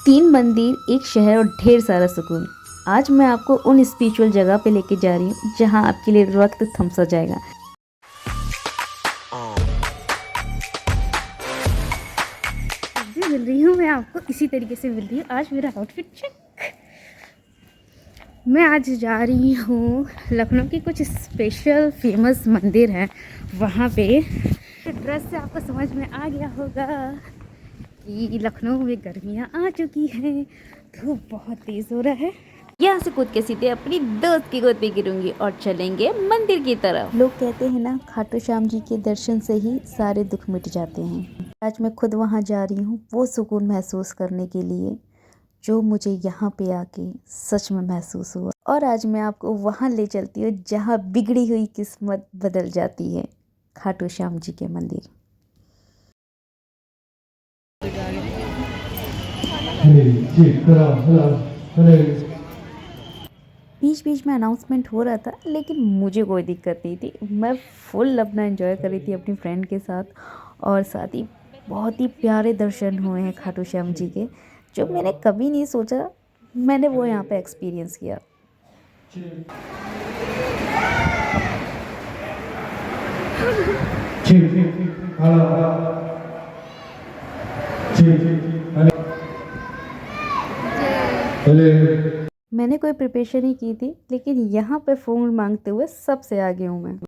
3 मंदिर, एक शहर और ढेर सारा सुकून। आज मैं आपको उन स्पिरिचुअल जगह पे लेके जा रही हूँ जहाँ आपके लिए वक्त थम सा जाएगा। मिल रही हूँ मैं आपको इसी तरीके से मिल रही हूँ। आज मेरा आउटफिट चेक। मैं आज जा रही हूँ लखनऊ की कुछ स्पेशल फेमस मंदिर हैं वहाँ पे। ड्रेस से आपको समझ में आ गया होगा कि लखनऊ में गर्मियाँ आ चुकी हैं, धूप बहुत तेज़ हो रहा है। यहाँ से कूद के सीधे अपनी दोस्त की गोद पे गिरूंगी और चलेंगे मंदिर की तरफ। लोग कहते हैं ना, खाटू श्याम जी के दर्शन से ही सारे दुख मिट जाते हैं। आज मैं खुद वहाँ जा रही हूँ वो सुकून महसूस करने के लिए जो मुझे यहाँ पे आके सच में महसूस हुआ। और आज मैं आपको वहाँ ले चलती हूँ जहाँ बिगड़ी हुई किस्मत बदल जाती है, खाटू श्याम जी के मंदिर। बीच बीच में अनाउंसमेंट हो रहा था लेकिन मुझे कोई दिक्कत नहीं थी। मैं फुल अपना एंजॉय कर रही थी अपनी फ्रेंड के साथ। और साथ ही बहुत ही प्यारे दर्शन हुए हैं खाटू श्याम जी के, जो मैंने कभी नहीं सोचा मैंने वो यहाँ पे एक्सपीरियंस किया। मैंने कोई प्रिपरेशन ही की थी लेकिन यहाँ पे फ़ोन मांगते हुए सबसे आगे हूँ मैं।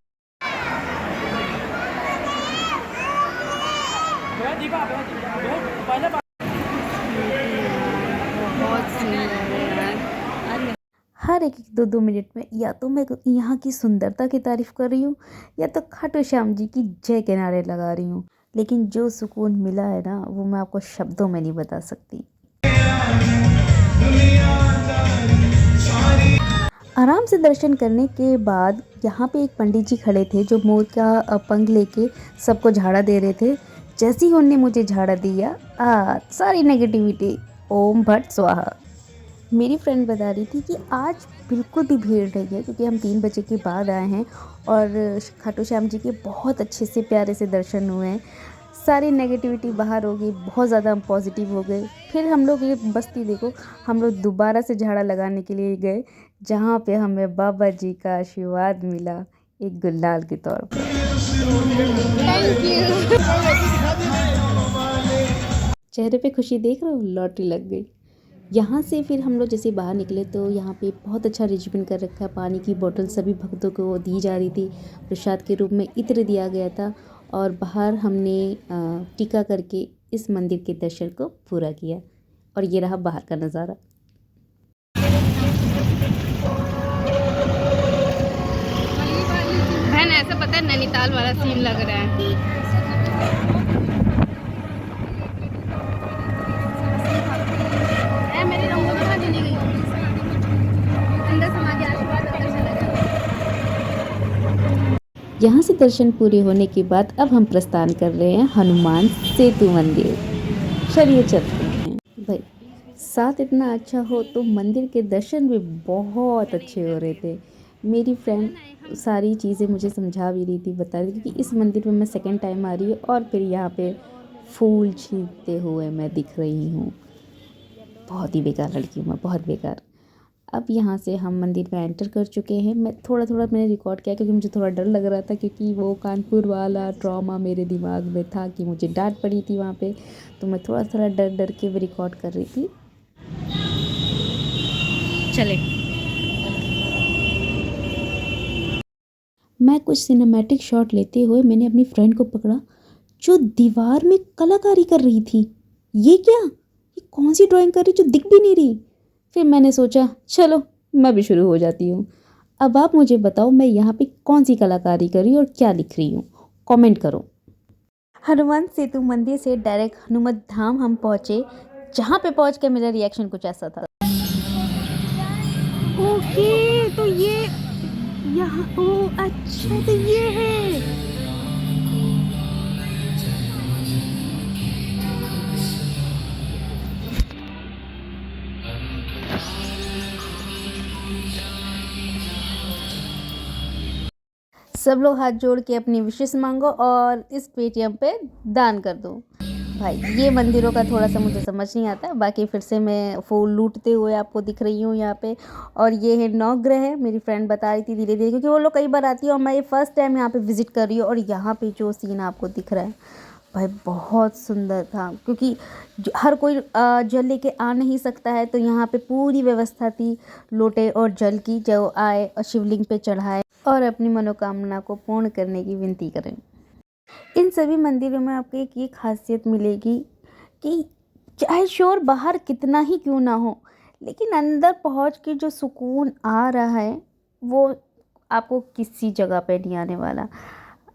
हर एक 2-2 मिनट में या तो मैं यहाँ की सुंदरता की तारीफ़ कर रही हूँ या तो खाटू श्याम जी की जय के नारे लगा रही हूँ। लेकिन जो सुकून मिला है ना, वो मैं आपको शब्दों में नहीं बता सकती। आराम से दर्शन करने के बाद यहाँ पे एक पंडित जी खड़े थे जो मोर का पंख लेके सबको झाड़ा दे रहे थे। जैसे ही उन्होंने मुझे झाड़ा दिया, सारी नेगेटिविटी ओम भट्ट स्वाहा। मेरी फ्रेंड बता रही थी कि आज बिल्कुल भी भीड़ नहीं है क्योंकि हम 3 बजे के बाद आए हैं और खाटू श्याम जी के बहुत अच्छे से प्यारे से दर्शन हुए हैं। सारी नेगेटिविटी बाहर हो गई, बहुत ज़्यादा हम पॉजिटिव हो गए। फिर हम लोग ये बस्ती देखो, हम लोग दोबारा से झाड़ा लगाने के लिए गए जहाँ पे हमें बाबा जी का आशीर्वाद मिला एक गुलाल के तौर पर। चेहरे पे खुशी देख रहे हो, लॉटरी लग गई। यहाँ से फिर हम लोग जैसे बाहर निकले तो यहाँ पे बहुत अच्छा अरेंजमेंट कर रखा है। पानी की बोतल सभी भक्तों को दी जा रही थी, प्रसाद के रूप में इत्र दिया गया था। और बाहर हमने टीका करके इस मंदिर के दर्शन को पूरा किया। और ये रहा बाहर का नज़ारा। बहन ऐसा पता है नैनीताल वाला सीन लग रहा है। मेरी रंगों कहाँ चली गई? अंदर समा के आशीर्वाद यहाँ से दर्शन पूरे होने के बाद अब हम प्रस्थान कर रहे हैं हनुमान सेतु मंदिर। चलिए चलते हैं भाई। साथ इतना अच्छा हो तो मंदिर के दर्शन भी बहुत अच्छे हो रहे थे। मेरी फ्रेंड सारी चीज़ें मुझे समझा भी रही थी, बता रही थी कि इस मंदिर में मैं सेकंड टाइम आ रही हूँ और फिर यहाँ पे फूल छीनते हुए मैं दिख रही हूँ। बहुत ही बेकार लड़की हूँ मैं, बहुत बेकार। अब यहाँ से हम मंदिर में एंटर कर चुके हैं। मैं थोड़ा मैंने रिकॉर्ड किया क्योंकि मुझे थोड़ा डर लग रहा था, क्योंकि वो कानपुर वाला ट्रॉमा मेरे दिमाग में था कि मुझे डांट पड़ी थी वहाँ पे। तो मैं थोड़ा डर के भी रिकॉर्ड कर रही थी। चले मैं कुछ सिनेमैटिक शॉट लेते हुए मैंने अपनी फ्रेंड को पकड़ा जो दीवार में कलाकारी कर रही थी। ये क्या, ये कौन सी ड्राइंग कर रही जो दिख भी नहीं रही। फिर मैंने सोचा चलो मैं भी शुरू हो जाती हूँ। अब आप मुझे बताओ मैं यहाँ पे कौन सी कलाकारी कर रही हूँ और क्या लिख रही हूँ, कमेंट करो। हनुमान सेतु मंदिर से डायरेक्ट हनुमत धाम हम पहुँचे, जहाँ पे पहुँच के मेरा रिएक्शन कुछ ऐसा था। ओके, तो ये यहाँ, ओ अच्छा तो ये है। सब लोग हाथ जोड़ के अपनी विशेष मांगो और इस पेटीएम पे दान कर दो। भाई ये मंदिरों का थोड़ा सा मुझे समझ नहीं आता। बाकी फिर से मैं फूल लूटते हुए आपको दिख रही हूँ यहाँ पे। और ये है नवग्रह है, मेरी फ्रेंड बता रही थी धीरे धीरे, क्योंकि वो लोग कई बार आती है और मैं ये फर्स्ट टाइम यहाँ पे विज़िट कर रही हूँ। और यहाँ पे जो सीन आपको दिख रहा है भाई बहुत सुंदर था, क्योंकि हर कोई जल लेके आ नहीं सकता है, तो यहाँ पे पूरी व्यवस्था थी लोटे और जल की, जो आए और शिवलिंग पे चढ़ाए और अपनी मनोकामना को पूर्ण करने की विनती करें। इन सभी मंदिरों में आपको एक ये खासियत मिलेगी कि चाहे शोर बाहर कितना ही क्यों ना हो, लेकिन अंदर पहुंच के जो सुकून आ रहा है वो आपको किसी जगह पे नहीं आने वाला।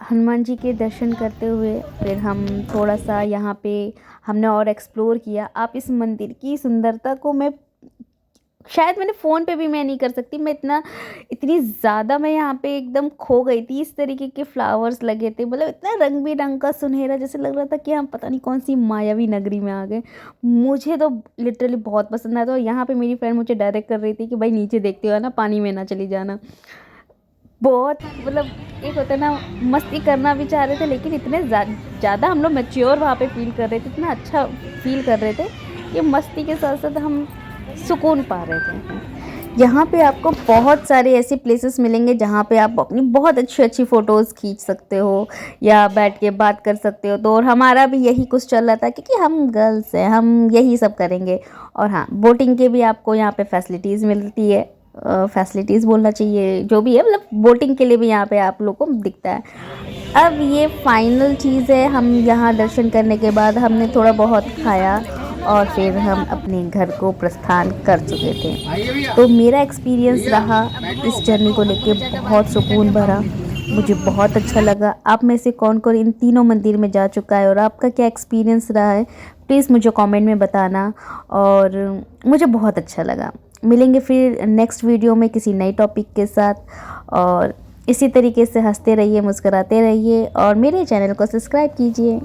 हनुमान जी के दर्शन करते हुए फिर हम थोड़ा सा यहाँ पे हमने और एक्सप्लोर किया। आप इस मंदिर की सुंदरता को मैं शायद मैंने फ़ोन पे भी मैं नहीं कर सकती, मैं इतनी ज़्यादा मैं यहाँ पे एकदम खो गई थी। इस तरीके के फ्लावर्स लगे थे, मतलब इतना रंग बिरंग का सुनहरा, जैसे लग रहा था कि हम पता नहीं कौन सी मायावी नगरी में आ गए। मुझे तो लिटरली बहुत पसंद आया था। और यहाँ पे मेरी फ्रेंड मुझे डायरेक्ट कर रही थी कि भाई नीचे देखते हो ना, पानी में ना चली जाना। बहुत मतलब एक होता है ना, मस्ती करना भी चाह रहे थे, लेकिन इतने ज़्यादा हम लोग मैच्योर वहाँ पे फील कर रहे थे, इतना अच्छा फील कर रहे थे कि मस्ती के साथ साथ हम सुकून पा रहे थे। यहाँ पे आपको बहुत सारे ऐसे प्लेसेस मिलेंगे जहाँ पे आप अपनी बहुत अच्छी अच्छी फ़ोटोज़ खींच सकते हो या बैठ के बात कर सकते हो। तो और हमारा भी यही कुछ चल रहा था, क्योंकि हम गर्ल्स हैं, हम यही सब करेंगे। और हाँ, बोटिंग के भी आपको यहाँ पे फैसिलिटीज़ मिलती है, फैसिलिटीज़ बोलना चाहिए, जो भी है, मतलब बोटिंग के लिए भी यहाँ पे आप लोग को दिखता है। अब ये फाइनल चीज़ है, हम यहाँ दर्शन करने के बाद हमने थोड़ा बहुत खाया और फिर हम अपने घर को प्रस्थान कर चुके थे। तो मेरा एक्सपीरियंस रहा इस जर्नी को लेके बहुत सुकून भरा, मुझे बहुत अच्छा लगा। आप में से कौन कौन इन तीनों मंदिर में जा चुका है और आपका क्या एक्सपीरियंस रहा है, प्लीज़ मुझे कमेंट में बताना। और मुझे बहुत अच्छा लगा। मिलेंगे फिर नेक्स्ट वीडियो में किसी नए टॉपिक के साथ, और इसी तरीके से हंसते रहिए, मुस्कुराते रहिए और मेरे चैनल को सब्सक्राइब कीजिए।